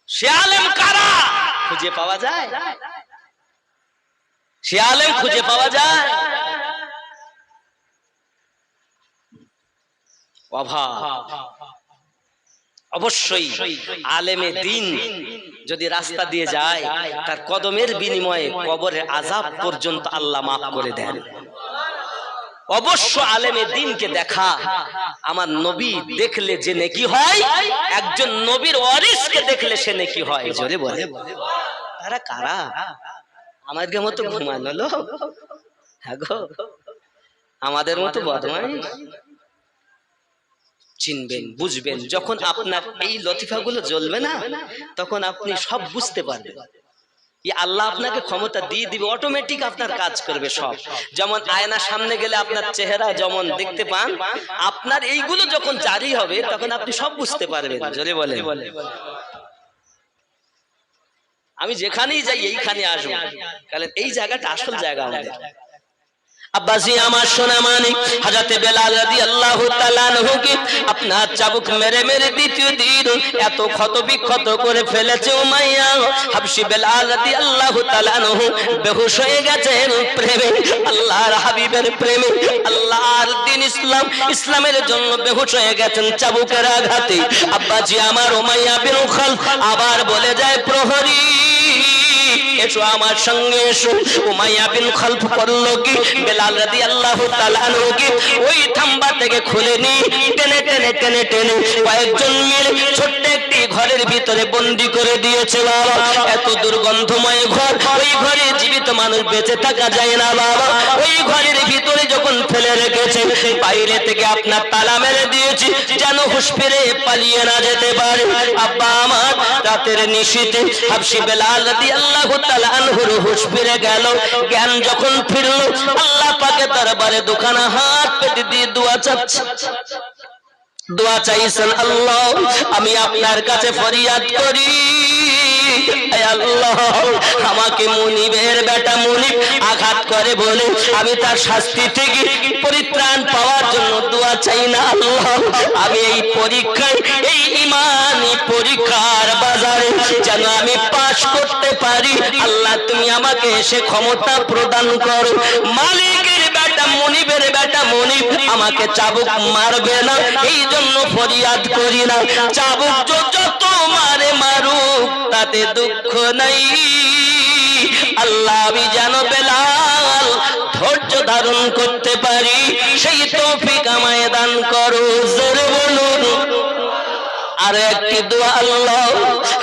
সে আলেম কারা খুঁজে পাওয়া যায়? সে আলেম খুঁজে পাওয়া যায়? অভাব। অবশ্যই আলেমে দিন যদি রাস্তা দিয়ে যায়, তার কদমের বিনিময়ে কবরের আযাব পর্যন্ত আল্লাহ মাফ করে দেন। অবশ্য আলেমে দিনকে দেখা, আমার নবী দেখলে যে নেকি হয়, একজন নবীর ওয়ারিসকে দেখলে সে নেকি হয়। জোরে বলে। তারা কারা? আমাদের মতো ঘুমানো লোক? হ্যাঁ গো, আমাদের মতো বদমাইশ? চিনবেন, বুঝবেন। যখন আপনার এই লতিফাগুলো জ্বলবে না, তখন আপনি সব বুঝতে পারবেন। আল্লাহ আপনাকে ক্ষমতা দিয়ে দিবে, অটোমেটিক আপনার কাজ করবে সব। যেমন আয়নার সামনে গেলে আপনার চেহারা যেমন দেখতে পান, আপনার এইগুলো যখন জারি হবে তখন আপনি সব বুঝতে পারবেন। জোরে বলেন। আমি যেখানেই যাই এইখানে আসবো, কারণ এই জায়গাটা আসল জায়গা আমাদের। আব্বাসি আমার সোনা মানিক হযরতে বেলাল রাদিয়াল্লাহু তাআলা আনহুকে আপনার চাবুক মেরে মেরে দ্বিতীয় দিন এত ক্ষত বিক্ষত করে ফেলেছে উমাইয়া হাবশি বেলাল রাদিয়াল্লাহু তাআলা আনহু বেহুশ হয়ে গেছেন প্রেমে, আল্লাহর হাবিবের প্রেমে, আল্লাহর দ্বীন ইসলামের জন্য বেহুশ হয়ে গেছেন চাবুকের আঘাতে। আব্বাজি আমার উমাইয়া বিন খালফ আবার বলে যায় প্রহরী এসো আমার সঙ্গে এসো। উমাইয়া বিন খালফ করলো কি বেলাল রাদিয়াল্লাহু তাআলা আনহুকে ওই থাম্বা থেকে খুলে নিয়ে টেনে টেনে টেনে টেনে কয়েকজন মিলে ছোট্ট একটি ঘরের ভিতরে বন্দী করে দিয়েছে। বাবা এত দুর্গন্ধময় ঘর, ওই ঘরে জীবিত মানুষ বেঁচে থাকা যায় না বাবা। ওই ঘরের ভিতরে যখন ফেলে রেখেছে বাইরে থেকে আপনার তালা মেরে দিয়েছি যেন হুঁশ ফিরে পালিয়ে না যেতে পারে। আব্বা আমার রাতের নিশীথে হাবশি বেলাল রাদিয়াল্লাহু তাআলা আনহুর হুঁশ ফিরে গেল। জ্ঞান যখন ফিরল আল্লাহ পাকের দরবারে দুখানা হাত পেতে দিয়ে দোয়া চাইছেন, আল্লাহ আমি আপনার কাছে ফরিয়াদ করি আল্লাহ আমাকে মুনিবের বেটা মুনিব আঘাত করে বলে আমি তার শাস্তি থেকে পরিত্রাণ পাওয়ার জন্য দোয়া চাই না আল্লাহ। আমি এই পরীক্ষায় এই ইমানি পরীক্ষার বাজারে যেন আমি পাশ করতে পারি আল্লাহ তুমি আমাকে সে ক্ষমতা প্রদান করো। মালিকের বেটা মুনিবের বেটা মুনিব আমাকে চাবুক মারবে না এই জন্য ফরিয়াদ করি না। চাবুক যত মারে মারুক তাতে দুঃখ নাই আল্লাহ আমি যেন বেলাল ধৈর্য ধারণ করতে পারি সেই তৌফিক আমায় দান করো। জোরে বলুন আর একটি দোয়া আল্লাহ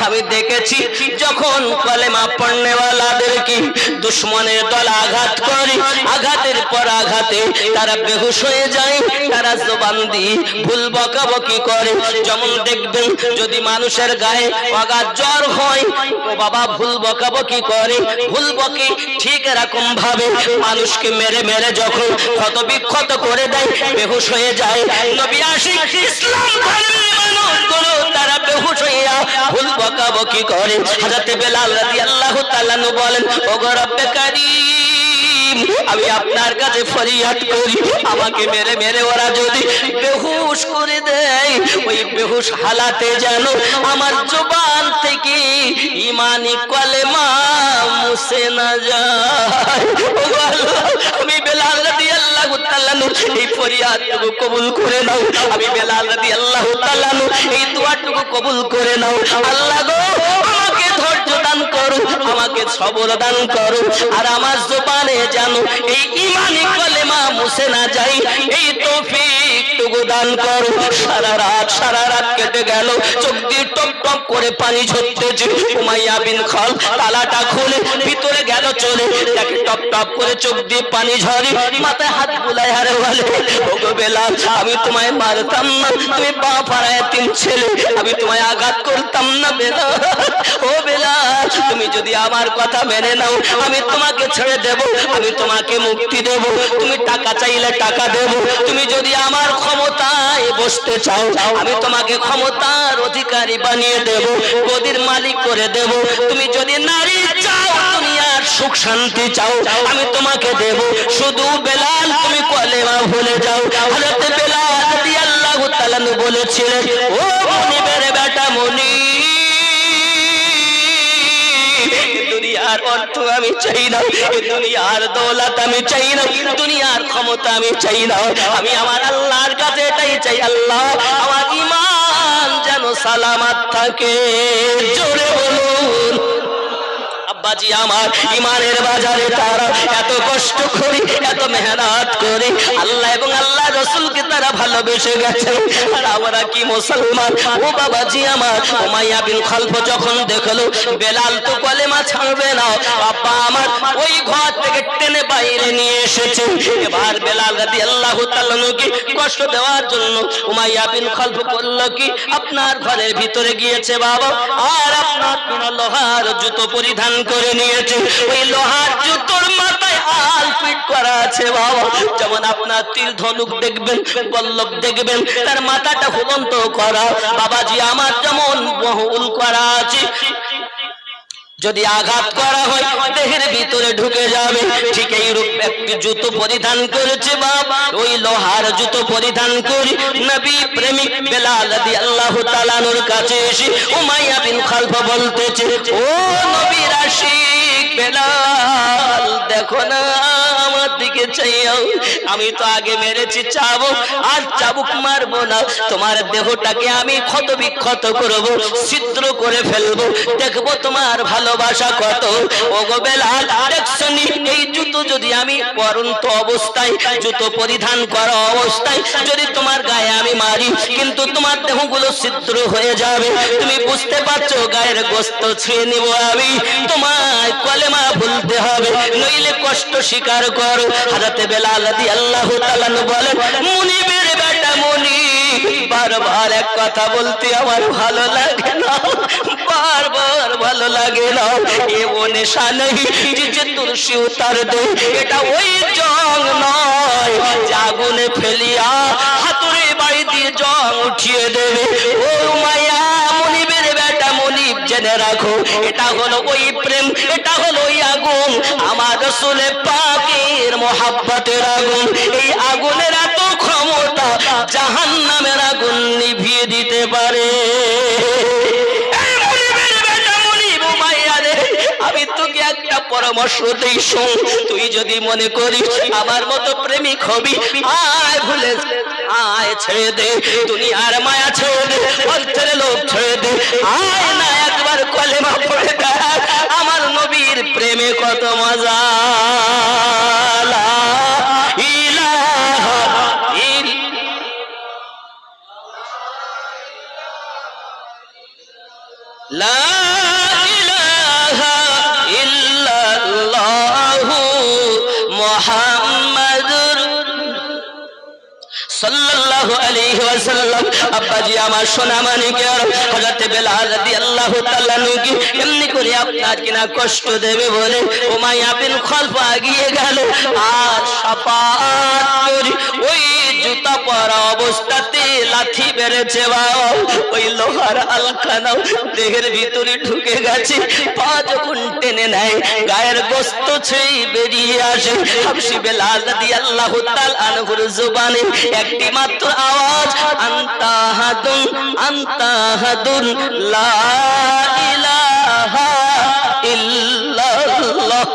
আমি দেখেছি যখন কলেমা পড়নেওয়ালাদেরকে দুশমনের দল আঘাত করে আঘাতের পর আঘাতে তারা বেহুশ হয়ে যায়, তারা জবান দিয়ে ভুল বকাবকি করে। যেমন দেখবেন যদি মানুষের গায়ে অগাধ জ্বর হয় ও বাবা ভুল বকাবকি করে, ভুল বকে ঠিক এরকম ভাবে মানুষকে মেরে মেরে যখন ক্ষত বিক্ষত করে দেয় বেহুশ হয়ে যায়। নবী আশিক ইসলাম ধর্মের মানুষগুলো তারা বেহুশ হইয়া ভুল বকাবকি করে। হযরতে বেলাল রাদিয়াল্লাহু তাআলা বলেন ওগো রব্বে কারীম আমি আপনার কাছে ফরিয়াদ করি আমাকে মেরে মেরে ওরা যদি বেহুশ করে দেয় ওই বেহুশ হালাতে যেন আমার জবান থেকে ঈমানি কলেমা মুছে না যায়। ওগো আল্লাহ আমি বেলাল রাদিয়াল্লাহু তাআলা এই ফরিয়াদটুকু কবুল করে নাও। আমি বেলাল রাদিয়াল্লাহু তাআলা এই দোয়াটুকু কবুল করে নাও। আল্লাহ গো আমাকে ধৈর্য দান করো, আমাকে সবর দান করো আর আমার জবানে যেন এই ঈমানি কলেমা মুছে না যায় এই তৌফিকটুকু দান করো। সারা রাত কেটে গেল, চোখ দিয়ে টপ টপ করে পানি ঝরতেছে। উমাইয়া বিন খালফ তালাটা খুলে ভিতরে গেল চলে, দেখে টপ টপ করে চোখ দিয়ে পানি ঝরে, মাথায় হাত বুলায় হারে বলে ওগো বেলাল আমি তোমায় মারতাম না, তুমি পা ফাড়ায় তিন ছেলে আমি তোমায় আঘাত করতাম না বেলাল। ও বেলাল তুমি যদি আমার কথা মেনে নাও আমি তোমাকে ছেড়ে দেব, আমি তোমাকে মুক্তি দেব, তুমি টাকা চাইলে টাকা দেব, তুমি যদি আমার ক্ষমতায় বসতে চাও আমি তোমাকে ক্ষমতার অধিকারী বানিয়ে দেব, গদির মালিক করে দেব, তুমি যদি নারী চাও দুনিয়ার সুখ শান্তি চাও আমি তোমাকে দেব, শুধু বেলাল তুমি কলেমা ভুলে যাও। হযরত বেলাল রাদিয়াল্লাহু তাআলা বলেছিলেন ও মুনিবের বেটা মুনিব দুনিয়ার অর্থ আমি চাই না, দুনিয়ার দৌলত আমি চাই না, দুনিয়ার ক্ষমতা আমি চাই না, আমি আমার আল্লাহর কাছে এটাই চাই আল্লাহ আমার ঈমান যেন সালামত থাকে। জোরে বলুন আব্বাজি আমার ঈমানের বাজারে তারা এত কষ্ট করে এত মেহনত করে আল্লাহ এবং আল্লাহ রাসূলকে তারা ভালোবেসে গেছে আর আমরা কি মুসলমান। ও বাবাজি আমার উমাইয়া বিন খালফ যখন দেখলো বেলাল তো কলেমা ছাড়বে না, বাবা আমার ওই ঘর থেকে টেনে বাইরে নিয়ে এসেছে। এবার বেলাল রাদিয়াল্লাহু তাআলা কে কষ্ট দেওয়ার জন্য উমাইয়া বিন খালফ বলল কি আপনার ঘরের ভিতরে গিয়েছে বাবা আর আপনার লোহার জুতো পরিধান করে নিয়েছে, ওই লোহার জুতোর মাথায় আল ফিট করা আছে বাবা, যেমন আপনার তীর ধনুক দেখবেন বল্লভ দেখবেন তার মাথাটা ঝুলন্ত করা বাবাজি আমার যেমন বহুল করা আছে, যদি আঘাত করা হয় দেহের ভিতরে ঢুকে যাবে ঠিক এই সেইরূপ একটি জুতো পরিধান করেছে বাবা, ওই লোহার জুতো পরিধান করে নবী প্রেমিক বেলাল রাদিয়াল্লাহু তাআলা আনহুর কাছে এসে উমাইয়া বিন খালফা বলতেছে, ও নবীর আশিক বেলাল, দেখো না আমার দিকে চাইও, আমি তো আগে মেরেছি চাবুক, আর চাবুক মারবো না, তোমার দেহটাকে আমি ক্ষত বিক্ষত করব, ছিদ্র করে ফেলবো, দেখবো তোমার ভালোবাসা কত। ও গো বেলাল, দেখছনি এই জুতো যদি আমি পরন্ত অবস্থায়, জুতো পরিধান করা অবস্থায় যদি তোমার গায়ে আমি মারি, কিন্তু তোমার দেহগুলো ছিদ্র হয়ে যাবে, তুমি বুঝতে পারছো গায়ের গোস্ত ছুঁয়ে নিব আমি, তোমায় কলেমা বলতে হবে, নইলে কষ্ট স্বীকার করো। হযরতে বেলাল রাদিয়াল্লাহু তাআলা বলেন, মুনিবের বেটা মুনিব, বারবার এক কথা বলতে আমার ভালো লাগে না, বারবার ভালো লাগে না, এ ও নেশা নেই যে তুলসী উতার দে, এটা ওই জং নয় যে আগুনে ফেলিয়া হাতুড়ি বাড়ি দিয়ে জং উঠিয়ে দেবে। ও মায়া, মুনিবের বেটা মুনিব, জেনে রাখো এটা হলো ওই প্রেম, এটা হলো ওই আগুন, আমার রাসূলে পাকের মহব্বতের আগুন। এই আগুনের এত ক্ষমতা জাহান্নামের আগুন নিভিয়ে দিতে পারে। আমি তোকে একটা পরামর্শ দেই, শোন, তুই যদি মনে করিস আমার মতো প্রেমিক হবি, আয় ভুলে আয়, ছেড়ে দে দুনিয়ার মায়া, ছেড়ে দে অর্থের লোভ, ছেড়ে দে, আয় না একবার কলেমা পড়ে দেখ, আমার নবীর প্রেমে কত মজা। লা ইলাহা ইল্লাল্লাহু মুহাম্মাদুর সাল্লাল্লাহু আলাইহি ওয়াসাল্লাম। আব্বাজি আমার সোনা মানিকের, হযরতে বেলাল রাদিয়াল্লাহু তাআলা নুকি এমনি করে আপনার কিনা কষ্ট দেবে বলে উমাইয়া বিন খালফা এগিয়ে গেল, আর সাফাত করে ওই জুতা পরা অবস্থাতে লাঠি বেড়েছে বাবা, ওই লোহার আলখানাও দেহের ভিতরে ঢুকে গেছে, পা যখন টেনে নেয় গায়ের গোস্ত ছুঁয়ে বেরিয়ে আসে। হাবশী বেলাল রাদিয়াল্লাহু তাআলা আনহুর জবানে একটি মাত্র আওয়াজ, আনতা হাদুন, আনতা হাদুন, লা ইলাহা ইল্লাল্লাহ।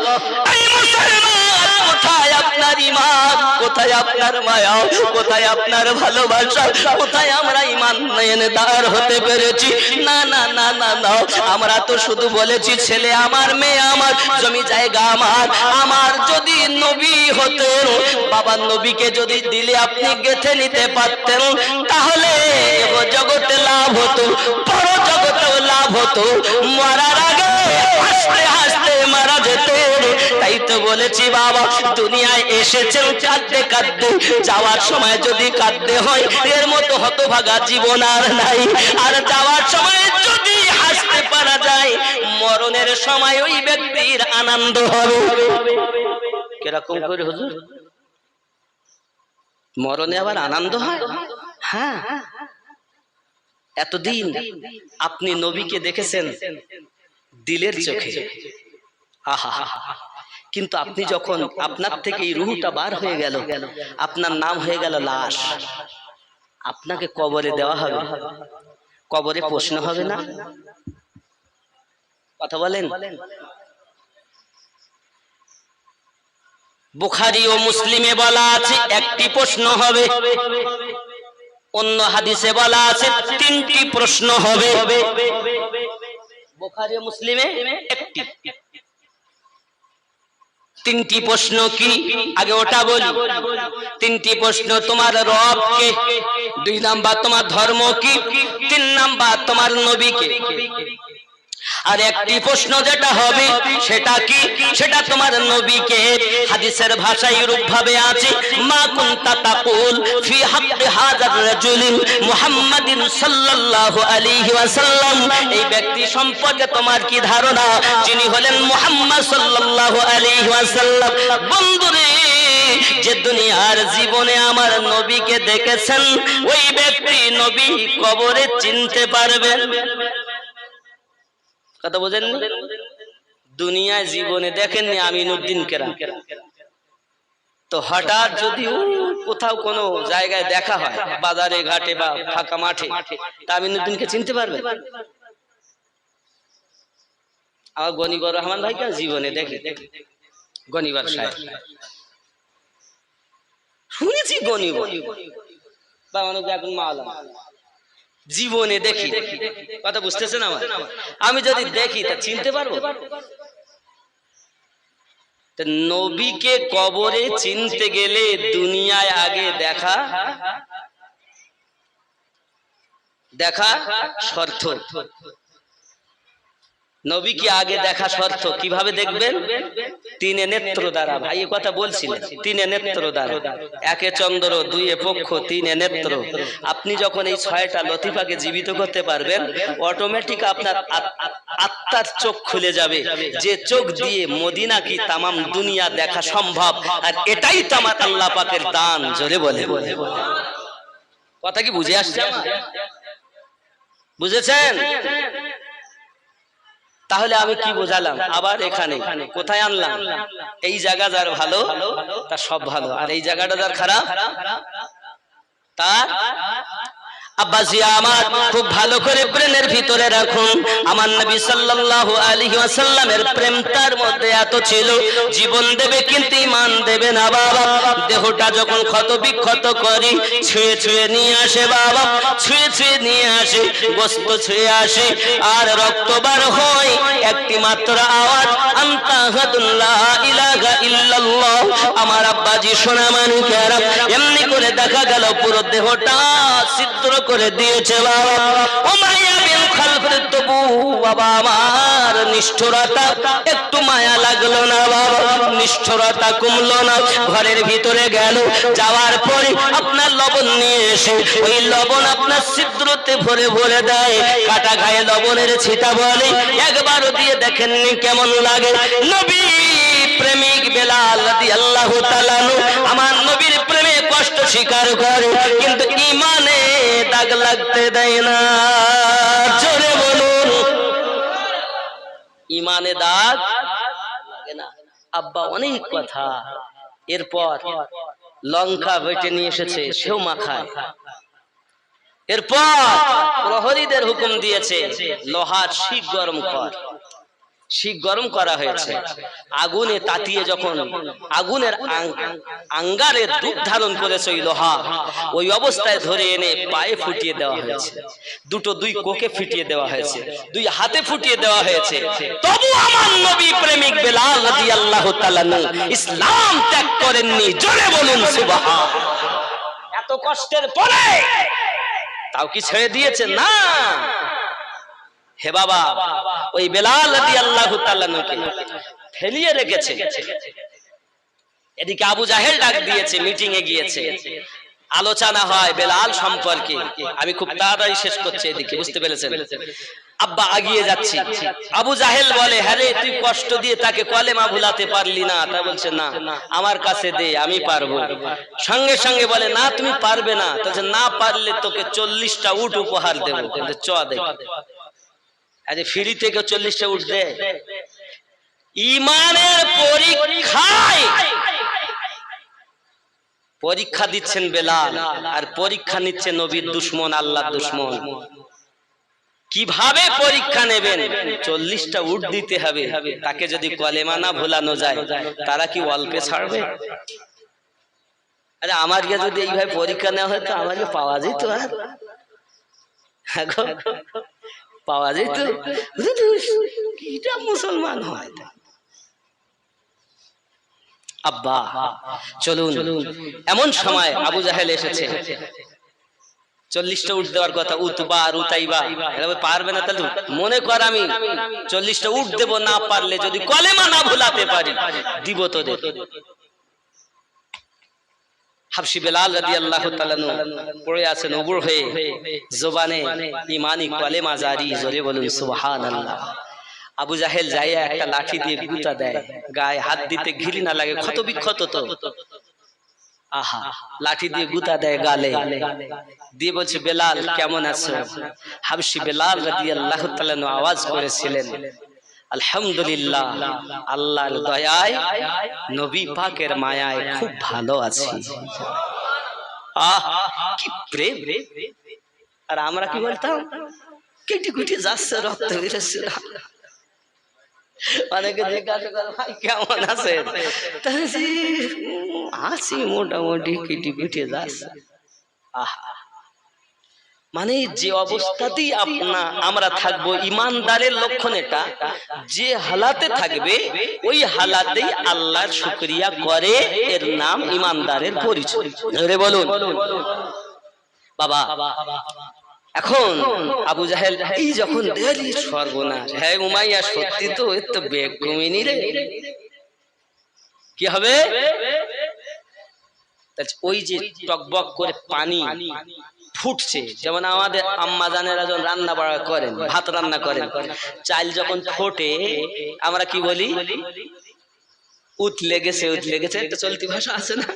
এই মুসলমান, কোথায় আপনার ঈমান, কোথায় আপনার মায়া, কোথায় আপনার ভালোবাসা, কোথায় আমরা ঈমান নিয়ে দাঁড় হতে পেরেছি? না না না না না, আমরা তো শুধু বলেছি ছেলে আমার, মেয়ে আমার, জমি জায়গা আমার। আমার যদি নবী হতেন, বাবার নবীকে যদি দিলে আপনি গেঁথে নিতে পারতেন, তাহলে জগতে লাভ হতো, পর জগতেও লাভ হতো, মরার আগে হাসতে হাসতে মারা যেতে। তাই তো বলেছি বাবা, দুনিয়ায় এসেছেন কাঁদতে কাঁদতে, যাওয়ার সময় যদি কাঁদতে হয়, এর মতো হতভাগা জীবন আর নাই। আর যাওয়ার সময় যদি হাসতে পারা যায়, মরণের সময় ওই ব্যক্তির আনন্দ হবে। কিরকম করে হুজুর? মরণে আবার আনন্দ হয়? হ্যাঁ, এতদিন আপনি নবীকে দেখেছেন দিলের চোখে, আহা, কিন্তু আপনি যখন আপনার থেকে এই রূহটা বার হয়ে গেল, আপনার নাম হয়ে গেল লাশ, আপনাকে কবরে দেওয়া হবে, কবরে প্রশ্ন হবে না? কথা বলেন। বুখারী ও মুসলিমে বলা আছে একটি প্রশ্ন হবে, অন্য হাদিসে বলা আছে তিনটি প্রশ্ন হবে। বুখারী ও মুসলিমে একটি, তিনটি প্রশ্ন কি? আগে ওটা বলি। তিনটি প্রশ্ন, তোমার রব কে, 2 নাম্বার তোমার ধর্ম কি, 3 নাম্বার তোমার নবী কে। আর একটি প্রশ্ন যেটা হবে সেটা কি, সেটা তোমার নবীকে। হাদিসের ভাষায় এরূপ ভাবে আছে, মা কুনতা তাকুল ফি হাক্কি হাযার রাজুলিন মুহাম্মাদিন সাল্লাল্লাহু আলাইহি ওয়াসাল্লাম। এই ব্যক্তি সম্পর্কে তোমার কি ধারণা, যিনি হলেন মুহাম্মদ সাল্লাল্লাহু আলাইহি ওয়াসাল্লাম। বন্ধুরে, যে দুনিয়ার জীবনে আমার নবীকে দেখেছেন, ওই ব্যক্তি নবী কবরে চিনতে পারবেন। কথা বোঝেন? দুনিয়ায় জীবনে দেখেননি আমিনুদ্দিন কেরাম, তো হঠাৎ যদি কোথাও কোনো জায়গায় দেখা হয়, বাজারে ঘাটে বা ফাঁকা মাঠে, তা আমিনুদ্দিনকে চিনতে পারবে? আমার গনিবর রহমান ভাইকে জীবনে দেখি, গনিবর সাহেব শুনেছি, গনিবর বা অনেক এখন মাওলা, জীবনে দেখি, কথা বুঝতেছেন আমার? আমি যদি দেখি তা চিনতে পারবো? নবীকে কবরে চিনতে গেলে দুনিয়ায় আগে দেখা শর্ত। নবীকে আগে দেখা শর্ত। কিভাবে দেখবেন? তিনে নেত্র দ্বারা। ভাই এ কথা বলছিলেন, তিনে নেত্র দ্বারা। একে চন্দ্র, দুইয়ে পক্ষ, তিনে নেত্র। আপনি যখন এই 6টা লতিফাকে জীবিত করতে পারবেন, অটোমেটিক আপনার আত্মার চোখ খুলে যাবে, যে চোখ দিয়ে মদিনা কি তামাম দুনিয়া দেখা সম্ভব। আর এটাই তো আমার আল্লাহ পাকের দান। জোরে বলে, কথা কি বুঝে আসছে? বুঝেছেন? তাহলে আমি কি বোঝালাম? আবার এখানে কোথায় আনলাম? এই জায়গা যার ভালো তার সব ভালো, আর এই জায়গাটা যার খারাপ তার। আব্বাজি আমার খুব ভালো করে ব্রেনের ভিতরে রাখুন, আমার নবী সাল্লাল্লাহু আলাইহি ওয়াসাল্লামের প্রেম তার মধ্যে এত ছিল, জীবন দেবে কিন্তু ঈমান দেবে না বাবা। দেহটা যখন ক্ষত বিক্ষত করি, ছুঁয়ে ছুঁয়ে নিয়ে আসে বাবা, ছুঁয়ে ছুঁয়ে নিয়ে আসে, গোশত ছুঁয়ে আসে, আর রক্ত বার হয়, একটি মাত্র আওয়াজ, আনতা আহাদুন লা ইলাহা ইল্লাল্লাহ। আমার আব্বাজি সোনা মানিকেরা, এমনি করে দেখা গেল পুরো দেহটা ছিদ্র করে দিয়েছে বাবা। ও মায়া বিন খালফের তবু বাবা আমার নিষ্ঠুরতা একটু মায়া লাগলো না বাবা, নিষ্ঠুরতা কমলো না। ঘরের ভিতরে গেল, যাওয়ার পরে আপনার লবণ নিয়ে এসে ওই লবণ আপনার ছিদ্রতে ভরে ভরে দেয়। কাটা গায়ে লবণের ছিটা বলে, একবারও দিয়ে দেখেননি কেমন লাগে? নবী প্রেমিক বেলাল রাদিয়াল্লাহু তাআলা আমার নবীর প্রেমে কষ্ট স্বীকার করে, কিন্তু ঈমানে দাগ লাগতে দেয় না। জোরে বলুন, ঈমানে দাগ লাগে না। আব্বা অনেক কথা। এরপর লঙ্কা বেটে নিয়ে এসেছে, সেও মাখায়। এরপর প্রহরীদের হুকুম দিয়েছে, লোহার শিক গরম কর। শিক গরম করা হয়েছে, আগুনে তাতিয়ে যখন আগুনের আঙ্গারে রূপ ধারণ করেছে ওই লোহা, ওই অবস্থায় ধরে এনে পায়ে ফুটিয়ে দেওয়া হয়েছে, দুই কোকে ফুটিয়ে দেওয়া হয়েছে, 2 হাতে ফুটিয়ে দেওয়া হয়েছে। তবু আমার নবী প্রেমিক বেলাল রাদিয়াল্লাহু তাআলা ইসলাম ত্যাগ করেননি। জোরে বলুন সুবহান। এত কষ্টের পরে তাও কি ছেড়ে দিয়েছে? না। হে বাবা, ওই বেলাল রাদিয়াল্লাহু তাআলা ফেলিয়ে রেখেছে। এদিকে আবু জাহেল ডাক দিয়েছে, মিটিং এ গিয়েছে, আলোচনা হয় বেলাল সম্পর্কে। আমি খুব তাড়াতাড়ি শেষ করছি, এদিকে বুঝতে পেরেছেন? আব্বা আগিয়ে যাচ্ছি। আবু জাহেল বলে, হ্যাঁ রে, তুই কষ্ট দিয়ে তাকে কলেমা ভুলাতে পারলি না? তা বলছে, না, আমার কাছে দে, আমি পারবো। সঙ্গে সঙ্গে বলে, না তুমি পারবে না। তাহলে না পারলে তোকে 40টা উট উপহার দেবো। চ দেখ, আরে ফ্রি থেকে 40টা উট দে। ঈমানের পরীক্ষা দিচ্ছেন বেলাল, আর পরীক্ষা নিচ্ছে নবীর দুশমন, আল্লাহর দুশমন। কিভাবে পরীক্ষা নেবেন? 40টা উট দিতে হবে। তাকে যদি কলেমা না ভোলানো যায়, তারা কি অল্পে ছাড়বে? আরে আমাকে যদি এইভাবে পরীক্ষা নেওয়া হতো, আমাকে পাওয়া যেত, আর পাওয়া যেত। কিটা মুসলমান হয়? আব্বা চলুন। এমন সময় আবু জাহেল এসেছে, 40টা উট দেওয়ার কথা। উতবা আর উতাইবা পারবে না। তাহলে মনে কর আমি 40টা উট দেব, না পারলে যদি কলেমা না ভুলাতে পারি দিব তোদের। হাবশী বেলাল রাদিয়াল্লাহু তাআলা পড়ে আছেন উবুর হয়ে, জবানে ঈমানি কলেমা জারি। জোরে বলুন সুবহানাল্লাহ। আবু জাহেল যাইয়া একটা লাঠি দিয়ে গুতা দেয়, গায়ে হাত দিতে ঘৃণা না লাগে, ক্ষত বিক্ষত তো। আহা, লাঠি দিয়ে গুতা দেয় গালে, দিয়ে বলছে, বেলাল কেমন আছো? হাবশী বেলাল রাদিয়াল্লাহু তাআলা আওয়াজ করেছিলেন, আলহামদুলিল্লাহ, আল্লাহর দয়ায় নবী পাকের মায়ায় খুব ভালো আছি। আহ কি প্রেম! আর আমরা কি বলতাম, কেটে কুটে যাচ্ছে, রক্ত বেরোচ্ছে। অনেকে জিজ্ঞাসা করে, ভাই কেমন আছে? আছি মোটামুটি, কেটে কুটে যাচ্ছে। আহা, মানে যে অবস্থাতেই আমরা থাকবো, ইমানদারের লক্ষণ এটা, যে হালাতে থাকবে ওই হালাতেই আল্লাহর শুকরিয়া করে, এর নাম ইমানদারের পরিচয়। বলুন বাবা। এখন আবু জাহেল এই যখন দেখলি সর্বনাশ, হ্যাঁ উমাইয়া সত্যি তো, এর তো বেগ কমিনি রে, কি হবে? ওই যে টকবক করে পানি ফুটছে, যেমন আমাদের আম্মা জানেরা যখন রান্না বাড়া করেন, ভাত রান্না করেন, চাল যখন ফোটে আমরা কি বলি? উতলে গেছে, উতলে গেছে, একটা চলতি ভাষা আছে না?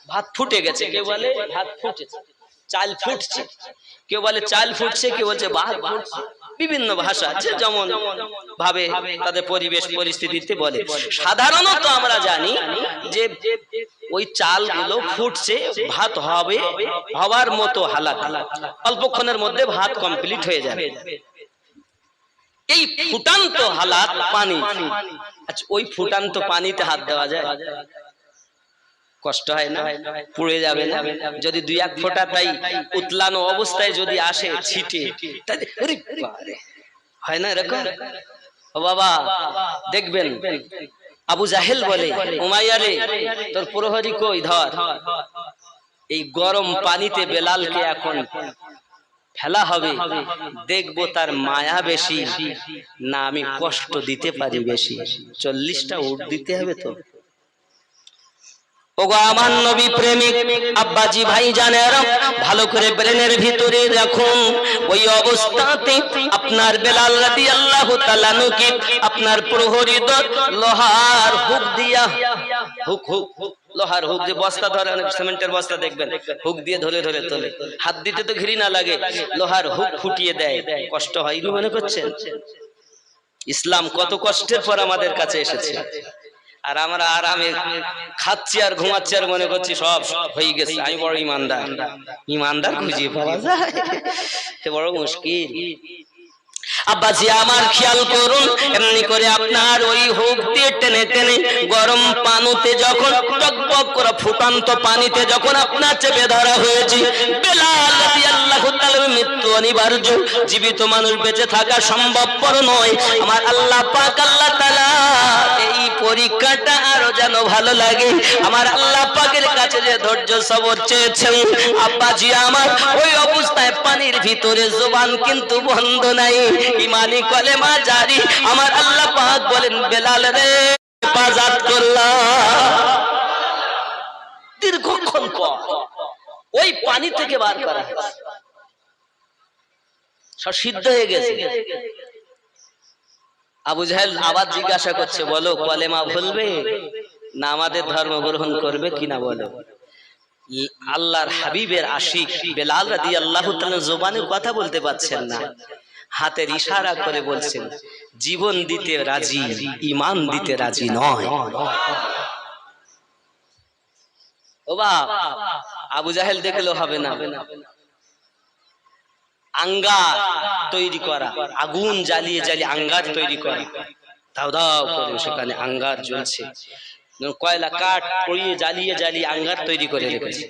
ভাত ফুটে গেছে, কেউ বলে ভাত ফুটেছে, চাল ফুটছে, কেউ বলে চাল ফুটছে, কেউ বলছে ভাত ফুটছে। বিভিন্ন ভাষা আছে, যেমন ভাবে তাদের পরিবেশ পরিস্থিতিতে বলে। সাধারণত আমরা জানি যে ওই চালগুলো ফুটছে, ভাত হবে, হওয়ার মতো হালাত, অল্পক্ষণের মধ্যে ভাত কমপ্লিট হয়ে যাবে। এই ফুটান্ত হালাত পানি, আচ্ছা ওই ফুটান্ত পানিতে হাত দেওয়া যায়? কষ্ট হয় না? পুড়ে যাবে না? যদি দুই এক ফোঁটা তাই উতলানো অবস্থায় যদি আসে ছিটে, হয় না এরকম? ও বাবা, দেখবেন আবু জাহেল বলে, উমাইয়া রে, তোর প্রহরী কই, ধর। এই গরম পানিতে বেলালকে এখন ফেলা হবে, দেখবো তার মায়া বেশি না আমি কষ্ট দিতে পারি বেশি। 40টা উট দিতে হবে তো। ওগো আমার নবী প্রেমিক আব্বাজি ভাই জানেরা, ভালো করে ব্রেনের ভিতরে রাখুন, ওই অবস্থাতে আপনার বেলাল রাদিয়াল্লাহু তাআলা নুকে আপনার প্রহরী লোহার হুক দিয়া, হুক হুক লোহার হুক, যে বস্তা ধরে, সিমেন্টের বস্তা দেখবেন, হুক দিয়ে ধরে ধরে তোলে, হাত দিতে তো ঘৃণা লাগে, লোহার হুক ফুটিয়ে দেয়। কষ্ট হয়নি মনে করছেন? ইসলাম কত কষ্টের পর আমাদের কাছে এসেছে, আর আমরা আরামে খাচ্ছি আর ঘুমাচ্ছি আর মনে করছি সব হয়ে গেছে, আমি বড় ইমানদার। ইমানদার খুঁজে পাওয়া যায় বড় মুশকিল। আব্বাজি আমার খেয়াল করুন, এমনি করে আপনার ওই হুক দিয়ে টেনে টেনে গরম পানিতে যখন টকবক করে ফুটান্ত পানিতে যখন আপনার চেপে ধরা হয়েছে, বেলাল রাদিয়াল্লাহু তাআলার মৃত্যু অনিবার্য, জীবিত মানুষ বেঁচে থাকা সম্ভবপর নয়। আমার আল্লাহ পাক আল্লাহ তাআলা এই পরীক্ষাটা আরো যেন ভালো লাগে, আমার আল্লাহ পাকের কাছে যে ধৈর্য সবর চেয়েছেন। আব্বাজি আমার ওই অবস্থায় পানির ভিতরে জবান কিন্তু বন্ধ নাই, ইমানি কলেমা জারি। আমার আল্লাহ পাক বলেন, বেলাল রে হেফাজত করলাম। দীর্ঘক্ষণ পর ওই পানি থেকে বার করা সব সিদ্ধ হয়ে গেছে। আবু জাহেল আবার জিজ্ঞাসা করছে, বলো কলেমা বলবে না আমাদের ধর্ম গ্রহণ করবে কিনা বলো। আল্লাহর হাবিবের আশিক বেলাল রাদিয়াল্লাহু তাআলা জবানে কথা বলতে পারছেন না, হাতের ইশারা করে বলছেন জীবন দিতে রাজি, ঈমান দিতে রাজি নয়। ও বাপ, আবু জাহেল দেখলো হবে না, আঙ্গার তৈরি করা, আগুন জ্বালিয়ে জ্বালিয়ে আঙ্গার তৈরি করা, দাও দাও করে সেখানে আঙ্গার জ্বলছে, কয়লা কাঠ পুড়িয়ে জ্বালিয়ে জ্বালিয়ে আঙ্গার তৈরি করে রেখেছে।